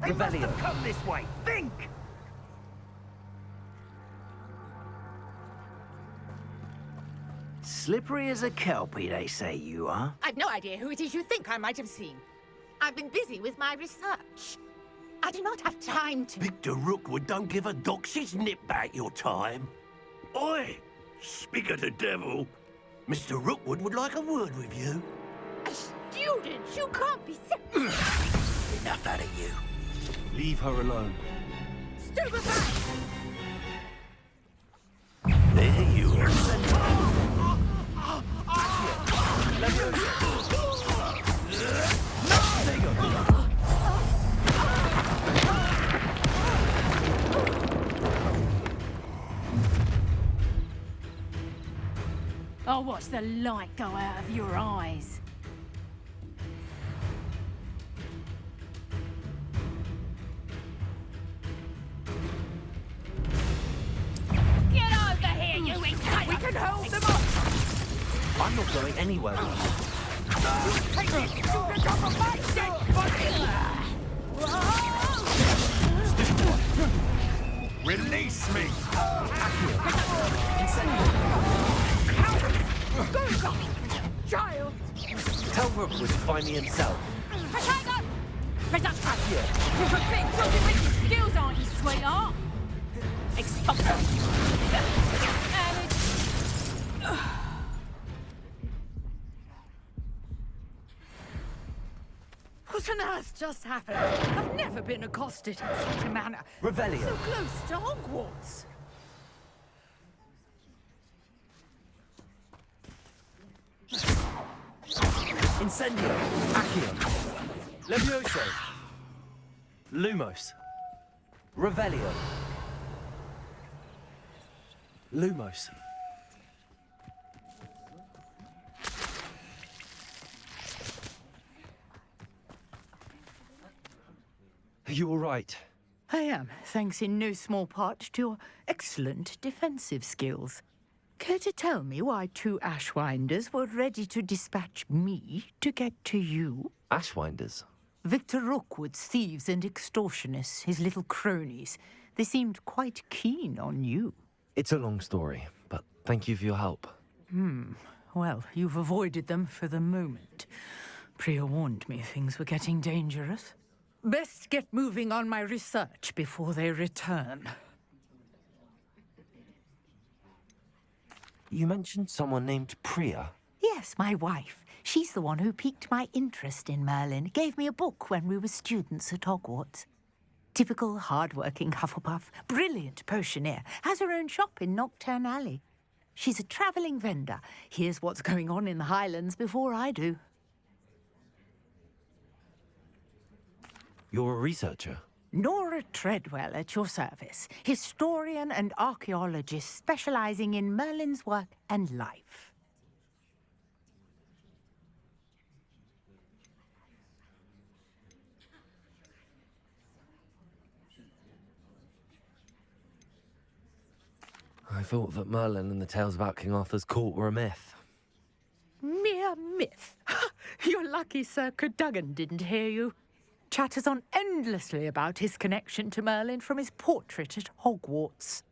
They must have come this way. Think! Slippery as a kelpie, they say you are. I've no idea who it is you think I might have seen. I've been busy with my research. I do not have time to... Victor Rookwood don't give a doxy's nip back your time. Oi! Speak of the devil. Mr. Rookwood would like a word with you. A student? You can't be so... Enough out of you. Leave her alone. Stupefy! There you are. I'll watch the light go out of your eyes. Get over here, you entitled! We can hold them up! I'm not going anywhere. Take this student off of my dead body! Release me! Child! Tell Rookwood to find me himself. Potato! Reduction! You're a big talking with your skills, aren't you, sweetheart? Expulsion! And it's... What on earth just happened? I've never been accosted in such a manner. Revelio. So close to Hogwarts. Incendio. Accio. Levioso. Lumos. Revelio. Lumos. Are you all right? I am, thanks in no small part to your excellent defensive skills. Care to tell me why two Ashwinders were ready to dispatch me to get to you? Ashwinders. Victor Rookwood's thieves and extortionists, his little cronies. They seemed quite keen on you. It's a long story, but thank you for your help. Well, you've avoided them for the moment. Priya warned me things were getting dangerous. Best get moving on my research before they return. You mentioned someone named Priya. Yes, my wife. She's the one who piqued my interest in Merlin. Gave me a book when we were students at Hogwarts. Typical hard-working Hufflepuff, brilliant potioneer, has her own shop in Knockturn Alley. She's a travelling vendor. Hears what's going on in the Highlands before I do. You're a researcher. Nora Treadwell at your service, historian and archaeologist specialising in Merlin's work and life. I thought that Merlin and the tales about King Arthur's court were a myth. Mere myth. You're lucky Sir Cadogan didn't hear you. Chatters on endlessly about his connection to Merlin from his portrait at Hogwarts.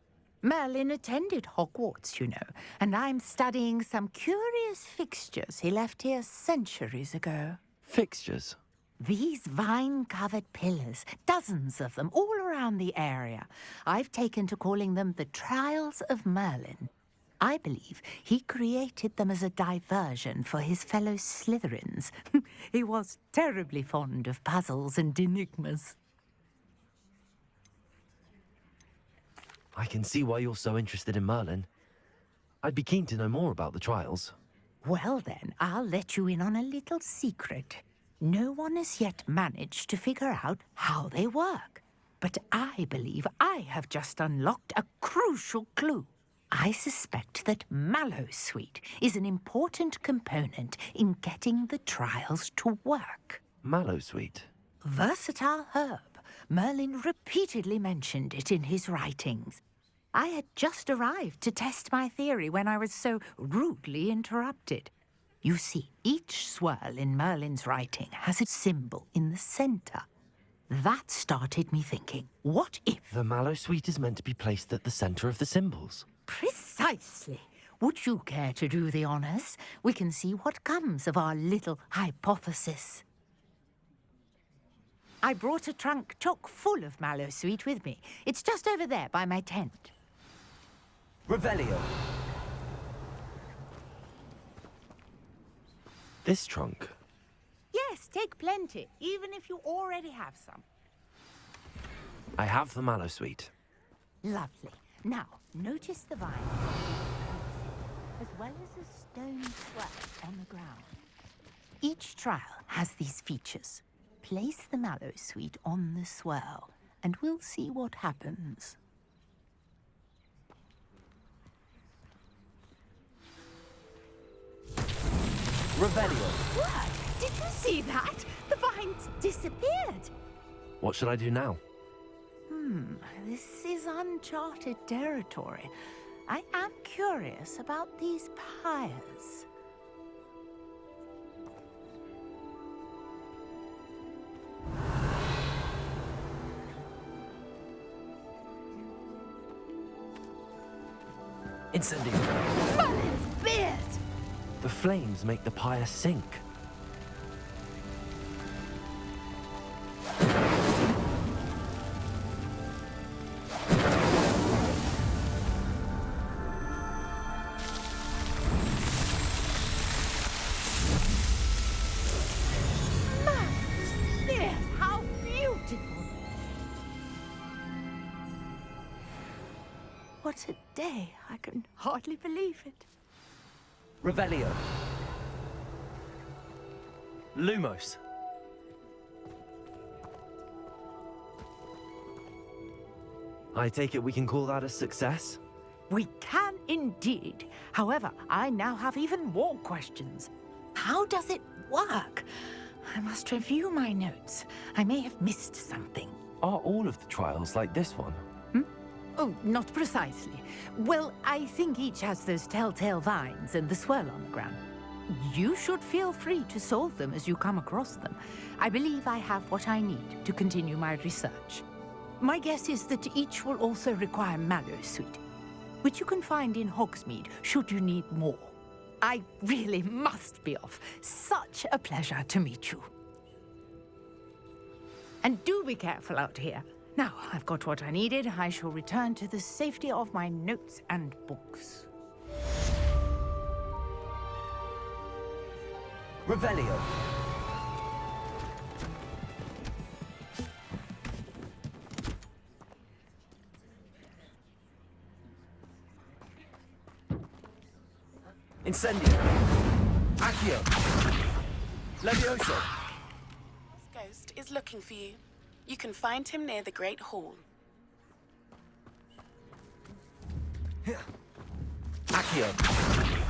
Merlin attended Hogwarts, you know, and I'm studying some curious fixtures he left here centuries ago. Fixtures? These vine-covered pillars, dozens of them, all around the area. I've taken to calling them the Trials of Merlin. I believe he created them as a diversion for his fellow Slytherins. He was terribly fond of puzzles and enigmas. I can see why you're so interested in Merlin. I'd be keen to know more about the trials. Well then, I'll let you in on a little secret. No one has yet managed to figure out how they work. But I believe I have just unlocked a crucial clue. I suspect that Mallowsweet is an important component in getting the trials to work. Mallowsweet? Versatile herb. Merlin repeatedly mentioned it in his writings. I had just arrived to test my theory when I was so rudely interrupted. You see, each swirl in Merlin's writing has a symbol in the center. That started me thinking, what if? The mallow sweet is meant to be placed at the center of the symbols. Precisely. Would you care to do the honors? We can see what comes of our little hypothesis. I brought a trunk chock full of mallow sweet with me. It's just over there by my tent. Revelio. This trunk. Yes, take plenty, even if you already have some. I have the mallow sweet. Lovely. Now, notice the vine, as well as a stone swirl on the ground. Each trial has these features. Place the mallow sweet on the swirl, and we'll see what happens. Revelio. What? Did you see that? The vines disappeared. What should I do now? This is uncharted territory. I am curious about these pyres. Incendio. Merlin's beard! The flames make the pyre sink. Merlin's beard! How beautiful! What a day! I can hardly believe it. Revelio. Lumos. I take it we can call that a success? We can indeed. However, I now have even more questions. How does it work? I must review my notes. I may have missed something. Are all of the trials like this one? Oh, not precisely. Well, I think each has those telltale vines and the swirl on the ground. You should feel free to solve them as you come across them. I believe I have what I need to continue my research. My guess is that each will also require mallow sweet, which you can find in Hogsmeade should you need more. I really must be off. Such a pleasure to meet you. And do be careful out here. Now, I've got what I needed. I shall return to the safety of my notes and books. Revelio. Incendio. Accio. Levioso. This ghost is looking for you. You can find him near the Great Hall. Accio.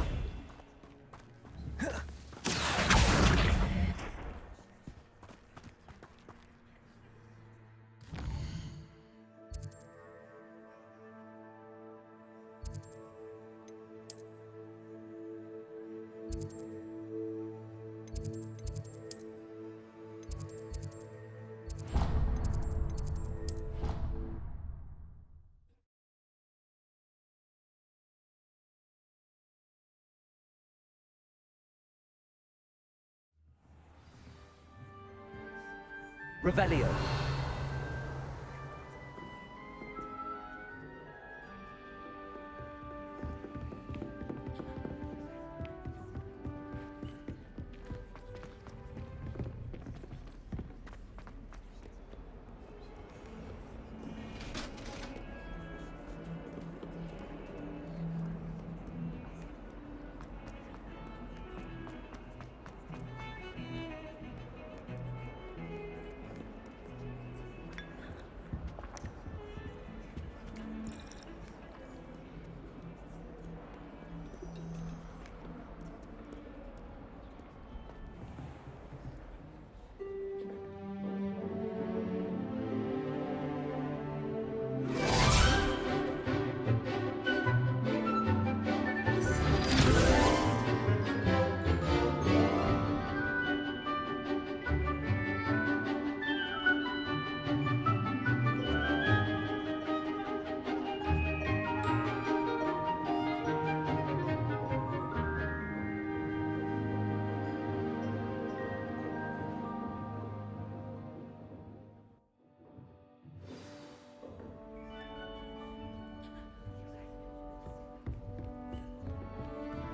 Revelio.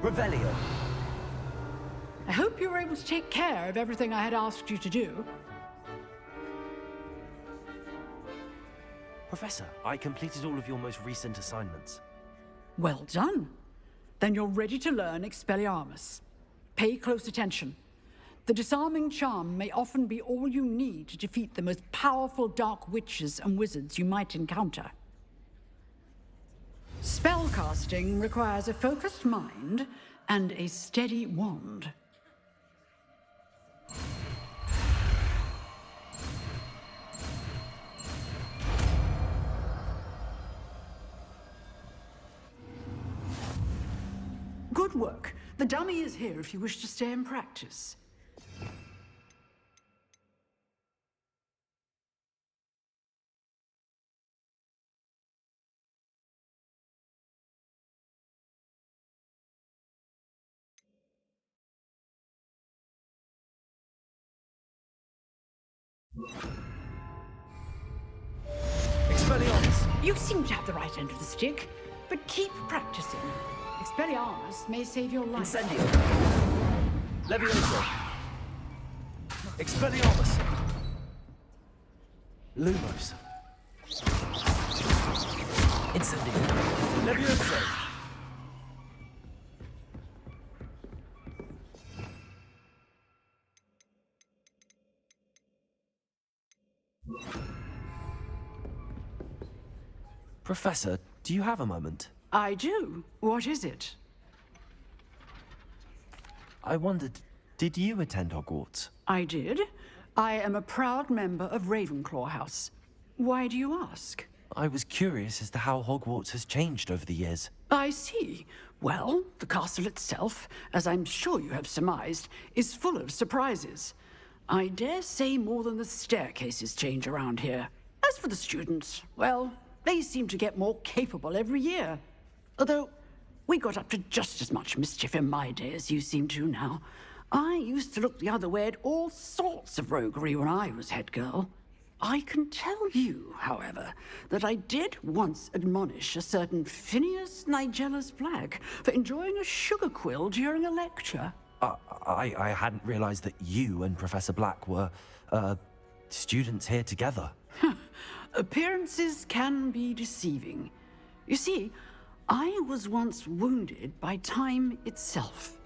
Revelio. I hope you were able to take care of everything I had asked you to do. Professor, I completed all of your most recent assignments. Well done. Then you're ready to learn Expelliarmus. Pay close attention. The disarming charm may often be all you need to defeat the most powerful dark witches and wizards you might encounter. Spellcasting requires a focused mind and a steady wand. Good work. The dummy is here if you wish to stay and practice. Expelliarmus. You seem to have the right end of the stick, but keep practicing. Expelliarmus may save your life. Incendio. Levioso. Expelliarmus. Lumos. Incendio. Levioso. Professor, do you have a moment? I do. What is it? I wondered, did you attend Hogwarts? I did. I am a proud member of Ravenclaw House. Why do you ask? I was curious as to how Hogwarts has changed over the years. I see. Well, the castle itself, as I'm sure you have surmised, is full of surprises. I dare say more than the staircases change around here. As for the students, well, they seem to get more capable every year. Although, we got up to just as much mischief in my day as you seem to now. I used to look the other way at all sorts of roguery when I was head girl. I can tell you, however, that I did once admonish a certain Phineas Nigellus Black for enjoying a sugar quill during a lecture. I hadn't realized that you and Professor Black were, students here together. Appearances can be deceiving. You see, I was once wounded by time itself.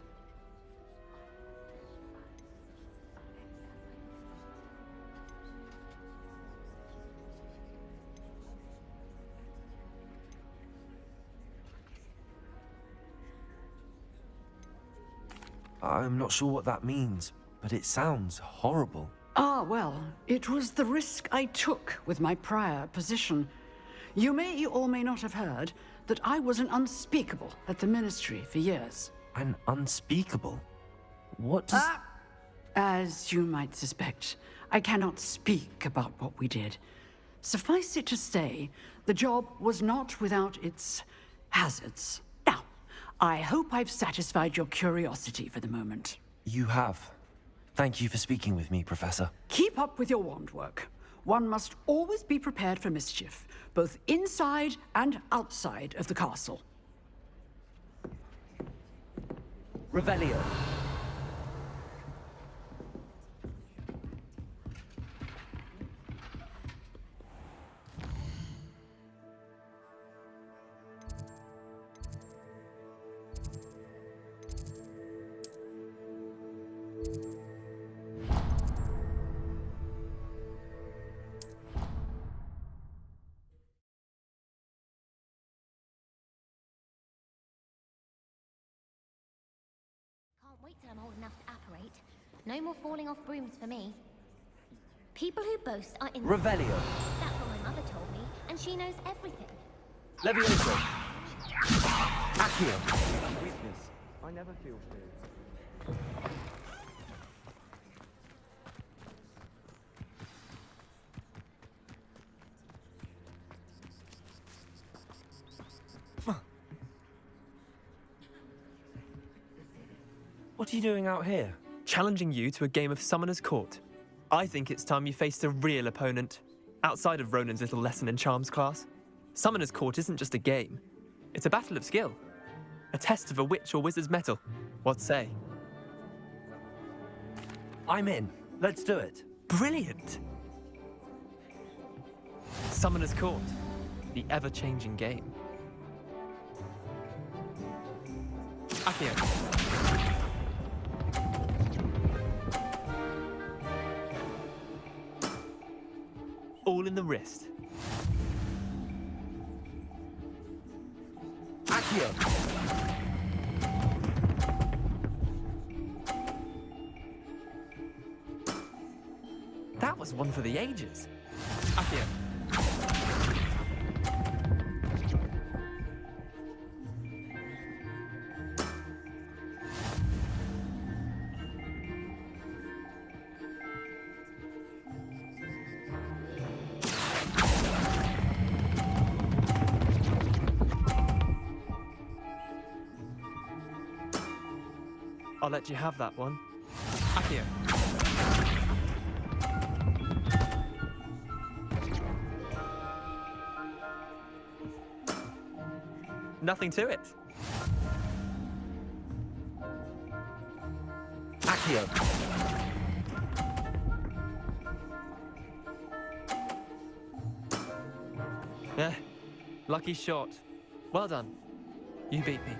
I'm not sure what that means, but it sounds horrible. Ah, well, it was the risk I took with my prior position. You may or may not have heard that I was an unspeakable at the Ministry for years. An unspeakable? What does... As you might suspect, I cannot speak about what we did. Suffice it to say, the job was not without its hazards. Now, I hope I've satisfied your curiosity for the moment. You have. Thank you for speaking with me, Professor. Keep up with your wand work. One must always be prepared for mischief, both inside and outside of the castle. Revelio. Can't wait till I'm old enough to apparate. No more falling off brooms for me. People who boast are in... Revelio. That's what my mother told me, and she knows everything. Levioso. Accio. Weakness. I never feel fear. What are you doing out here? Challenging you to a game of Summoner's Court. I think it's time you faced a real opponent, outside of Ronan's little lesson in charms class. Summoner's Court isn't just a game. It's a battle of skill. A test of a witch or wizard's mettle. What say? I'm in. Let's do it. Brilliant! Summoner's Court. The ever-changing game. Accio. All in the wrist. Accio. That was one for the ages. Accio. I'll let you have that one. Accio. Nothing to it. Accio. Lucky shot. Well done. You beat me.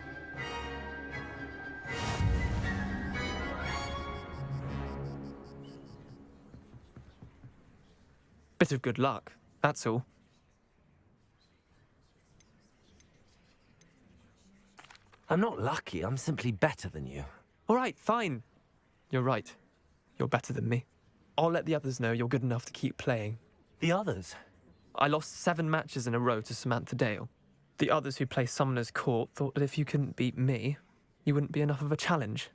Bit of good luck, that's all. I'm not lucky, I'm simply better than you. All right, fine. You're right. You're better than me. I'll let the others know you're good enough to keep playing. The others? I lost 7 matches in a row to Samantha Dale. The others who play Summoner's Court thought that if you couldn't beat me, you wouldn't be enough of a challenge.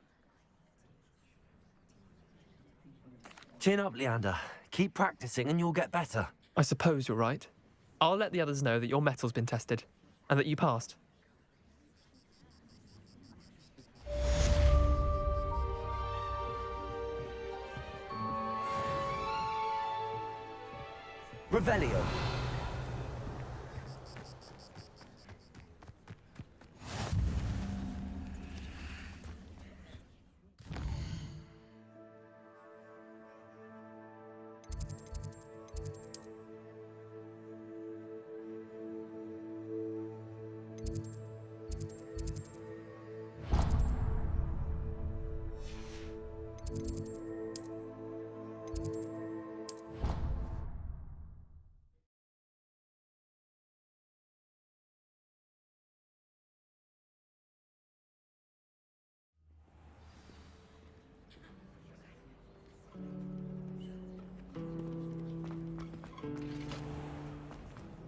Chin up, Leander. Keep practicing and you'll get better. I suppose you're right. I'll let the others know that your metal's been tested, and that you passed. Revelio.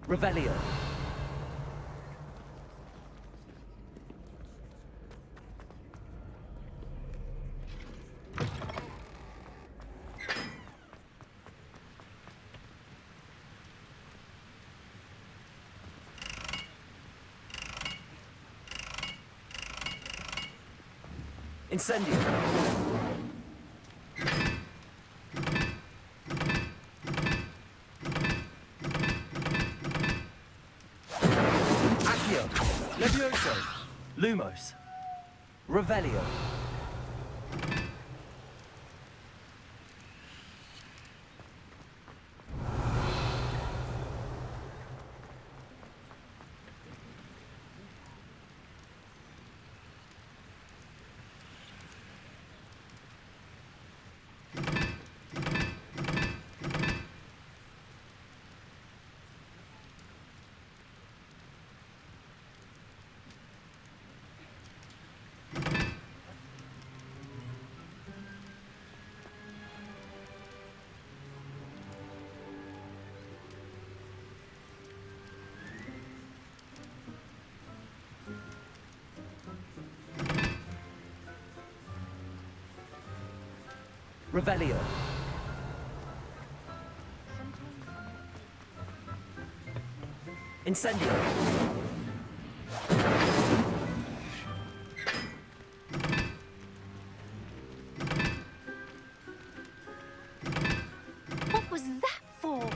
Revelio. Incendio. Levioso. Lumos. Revelio. Revelio. Incendio. What was that for?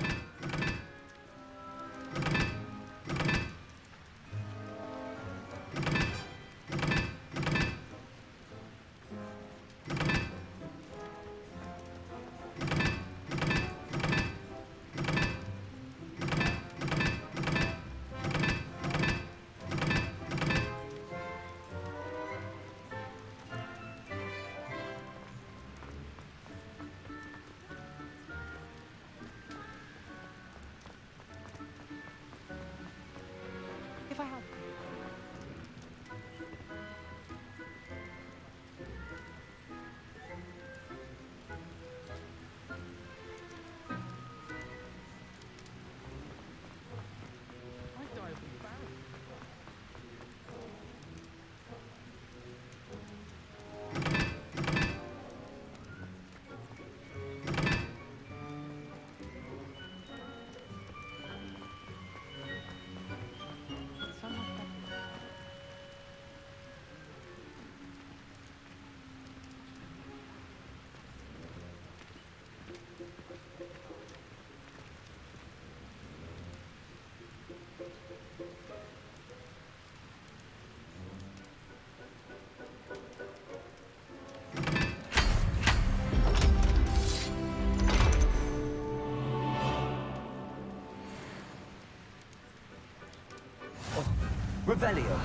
Revelio.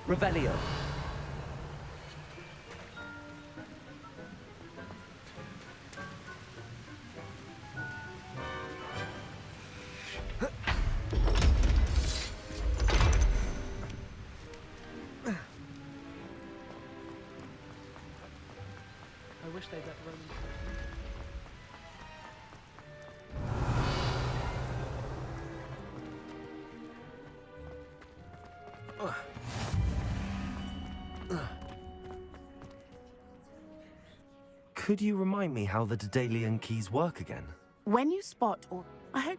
Revelio. I wish they'd let Roman... Could you remind me how the Daedalian keys work again? When you spot or... I hope...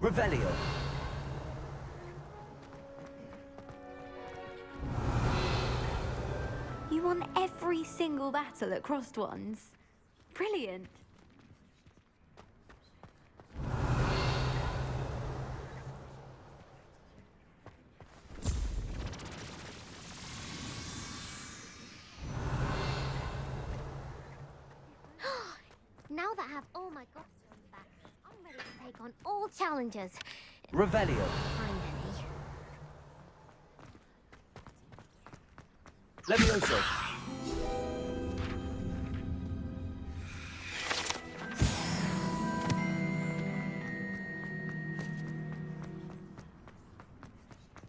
Revelio. You won every single battle at Crossed Ones. Brilliant. Now that I have all my godstones back, I'm ready to take on all challengers. Revelio. Find any. Levioso.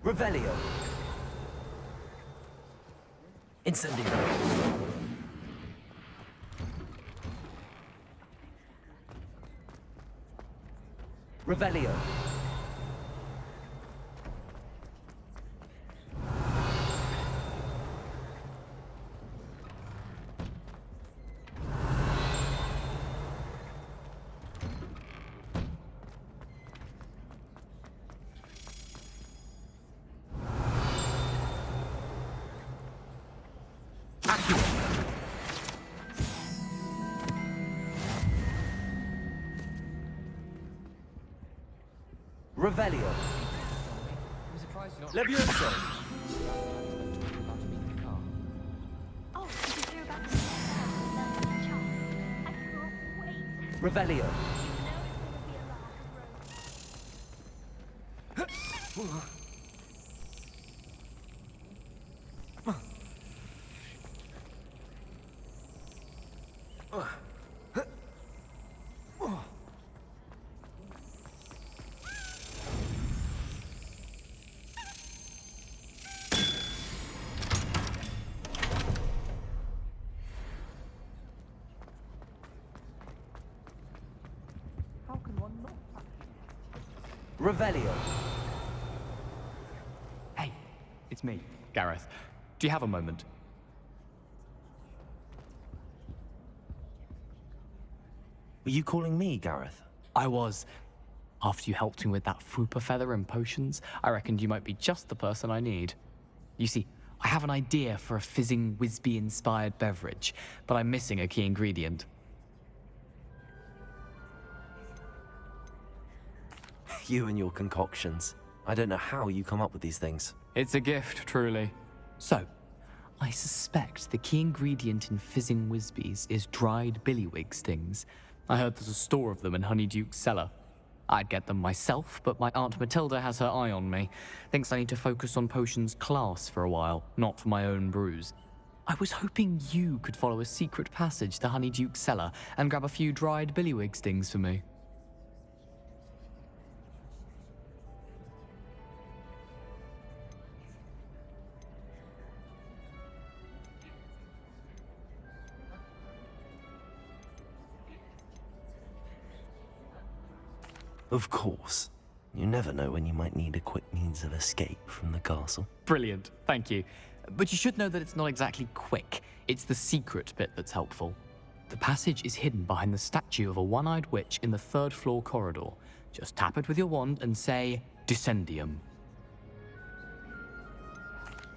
Revelio. Incendio. Revelio. Revelio. I'm surprised you're not... Levioso. Oh, did you hear about the charm? I can't wait. Revelio. You know it's gonna be a laugh, How can one not? Revelio. Hey, it's me, Gareth. Do you have a moment? Were you calling me, Gareth? I was. After you helped me with that Fupa feather and potions, I reckoned you might be just the person I need. You see, I have an idea for a fizzing Wisby-inspired beverage, but I'm missing a key ingredient. You and your concoctions. I don't know how you come up with these things. It's a gift, truly. So, I suspect the key ingredient in fizzing Wisbies is dried billywig stings. I heard there's a store of them in Honeyduke's cellar. I'd get them myself, but my Aunt Matilda has her eye on me. Thinks I need to focus on potions class for a while, not for my own brews. I was hoping you could follow a secret passage to Honeyduke's cellar and grab a few dried billywig stings for me. Of course. You never know when you might need a quick means of escape from the castle. Brilliant, thank you. But you should know that it's not exactly quick. It's the secret bit that's helpful. The passage is hidden behind the statue of a one-eyed witch in the third-floor corridor. Just tap it with your wand and say, Descendium.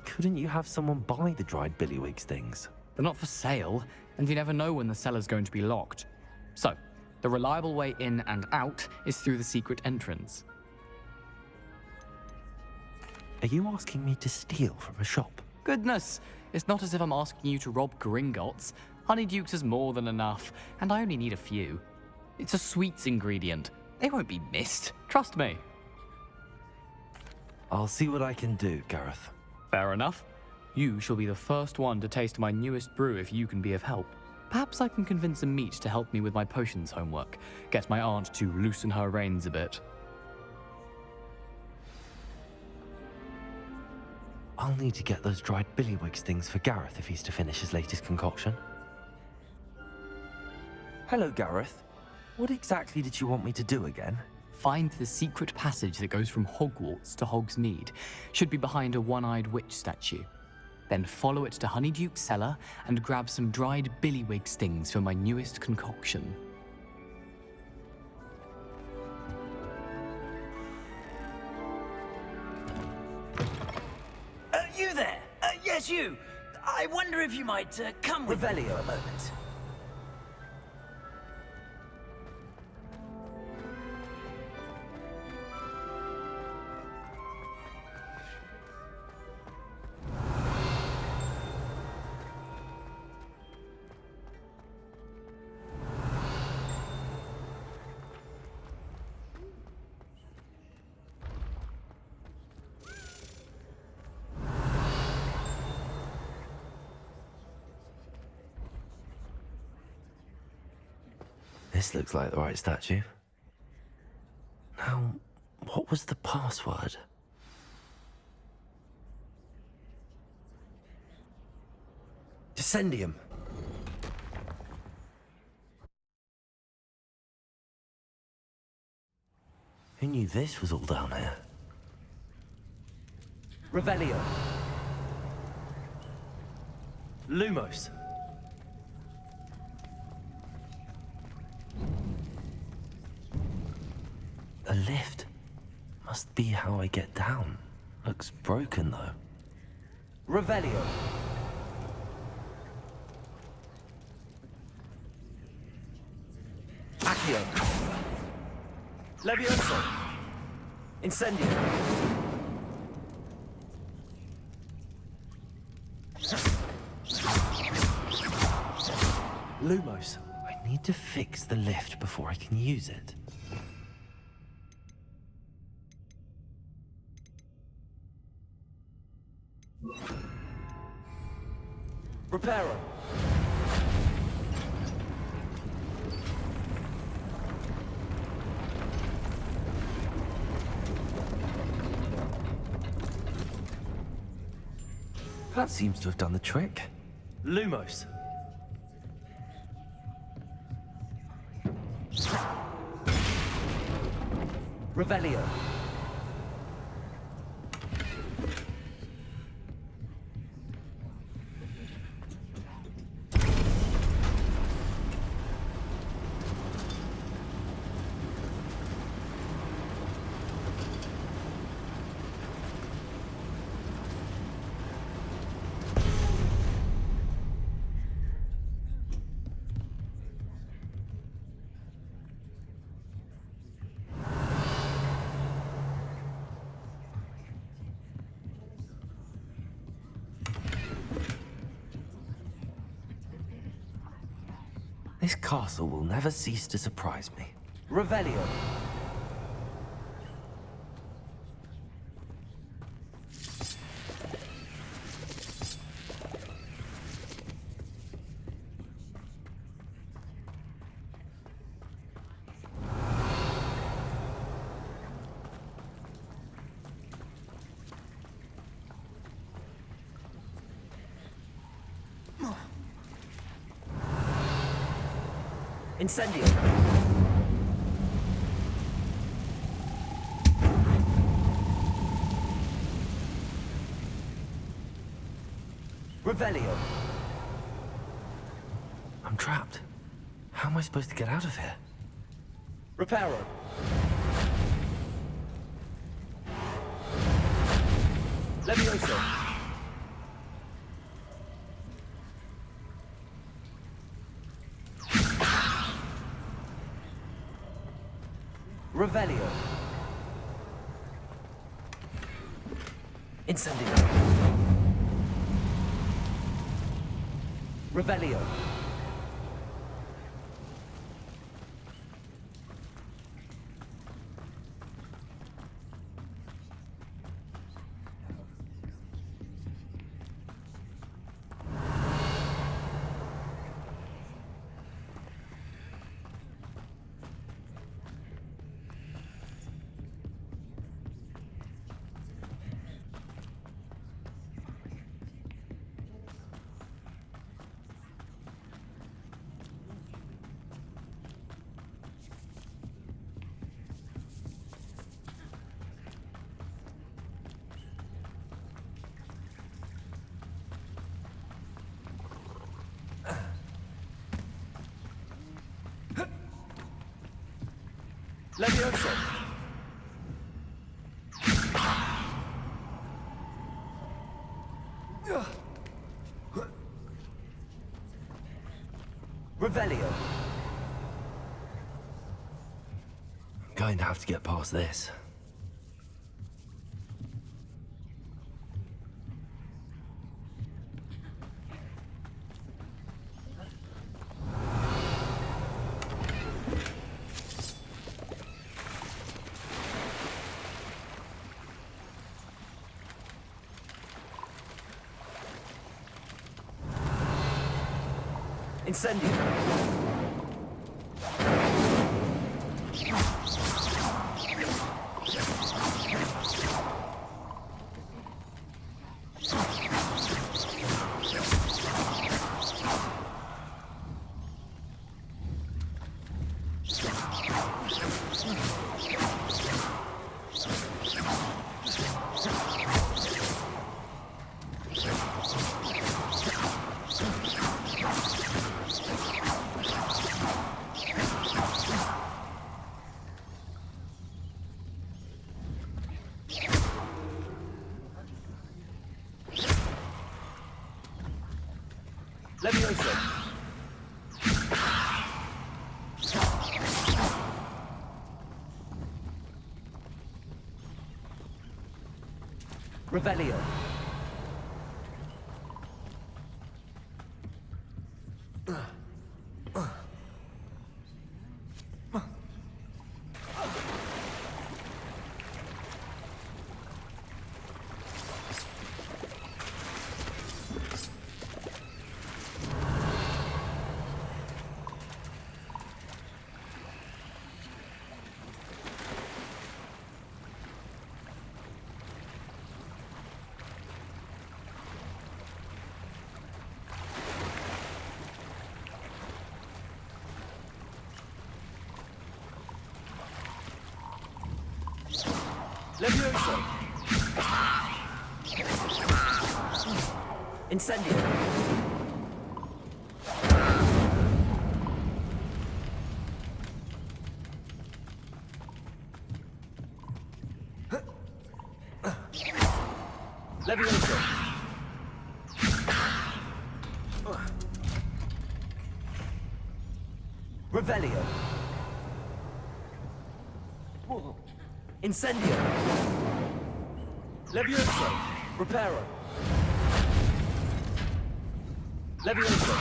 Couldn't you have someone buy the dried billywig things? They're not for sale, and you never know when the cellar's going to be locked. So, the reliable way in and out is through the secret entrance. Are you asking me to steal from a shop? Goodness, it's not as if I'm asking you to rob Gringotts. Honeydukes is more than enough, and I only need a few. It's a sweets ingredient. They won't be missed, trust me. I'll see what I can do, Gareth. Fair enough. You shall be the first one to taste my newest brew if you can be of help. Perhaps I can convince a meat to help me with my potions homework. Get my aunt to loosen her reins a bit. I'll need to get those dried billywig things for Gareth if he's to finish his latest concoction. Hello, Gareth. What exactly did you want me to do again? Find the secret passage that goes from Hogwarts to Hogsmeade. Should be behind a one-eyed witch statue. Then follow it to Honeyduke's cellar and grab some dried billywig stings for my newest concoction. You there? Yes, you. I wonder if you might come with Revelio a moment. This looks like the right statue. Now, what was the password? Descendium. Who knew this was all down here? Revelio. Lumos. A lift. Must be how I get down. Looks broken, though. Revelio. Accio. Levioso. Incendio. Lumos. I need to fix the lift before I can use it. Reparo. That seems to have done the trick. Lumos. Revelio. This castle will never cease to surprise me. Revelio. Incendio. Revelio. I'm trapped. How am I supposed to get out of here? Reparo. Levioso. Revelio. Incendio. Revelio. Levioso. Revelio. I'm going to have to get past this. Incendio. Levioso. Revelio. Levioso. Incendio. Levioso. Revelio. Incendio. Levioso. Reparo. Levioso.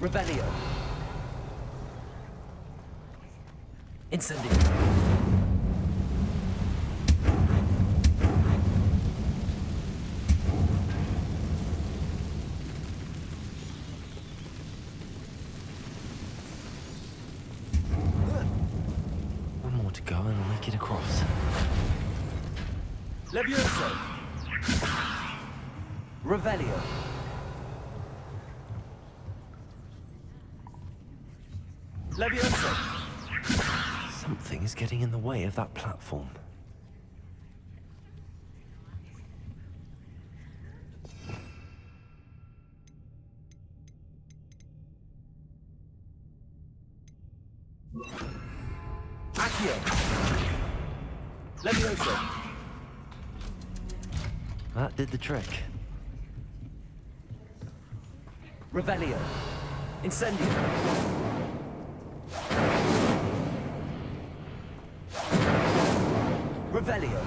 Revelio. Incendio. One more to go and I'll make it across. Levioso. Revelio. Levioso. Something is getting in the way of that platform. Accio. Levioso. That did the trick. Revelio. Incendio. Revelio.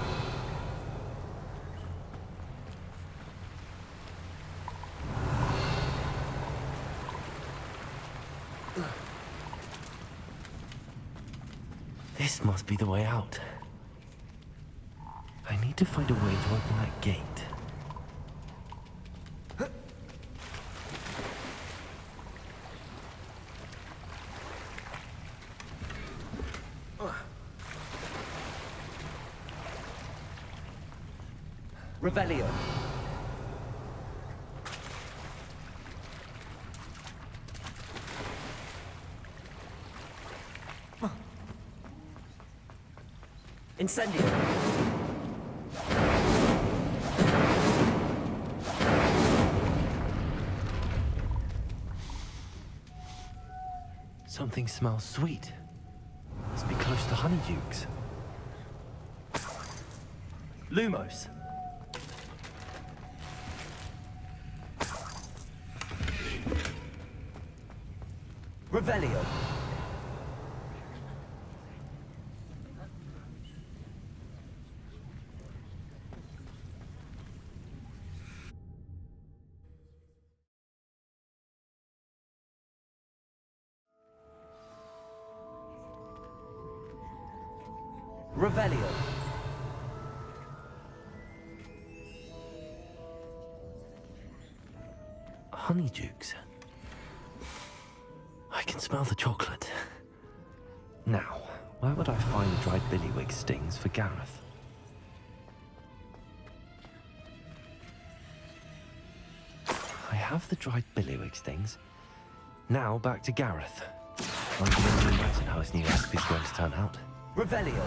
This must be the way out. I need to find a way to open that gate. Revelio. Incendio. Something smells sweet. Must be close to Honeydukes. Lumos. Revelio. Revelio. Honeydukes. I can smell the chocolate. Now, where would I find the dried billywig stings for Gareth? I have the dried billywig stings. Now back to Gareth. I can only imagine how his new recipe is going to turn out. Revelio.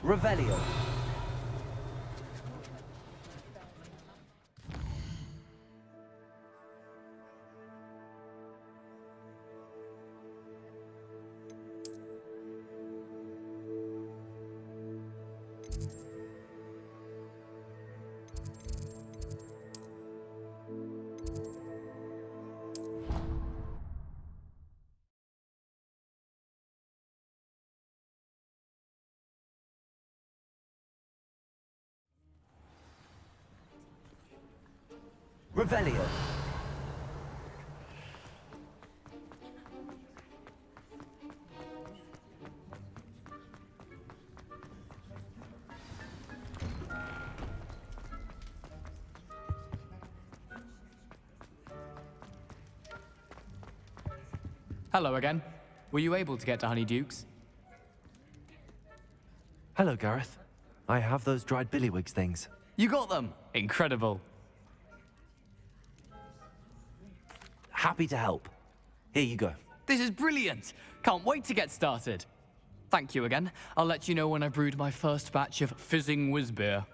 Revelio. Revelio. Hello again. Were you able to get to Honeydukes? Hello, Gareth. I have those dried billywig things. You got them! Incredible. Happy to help. Here you go. This is brilliant! Can't wait to get started. Thank you again. I'll let you know when I've brewed my first batch of fizzing whiz beer.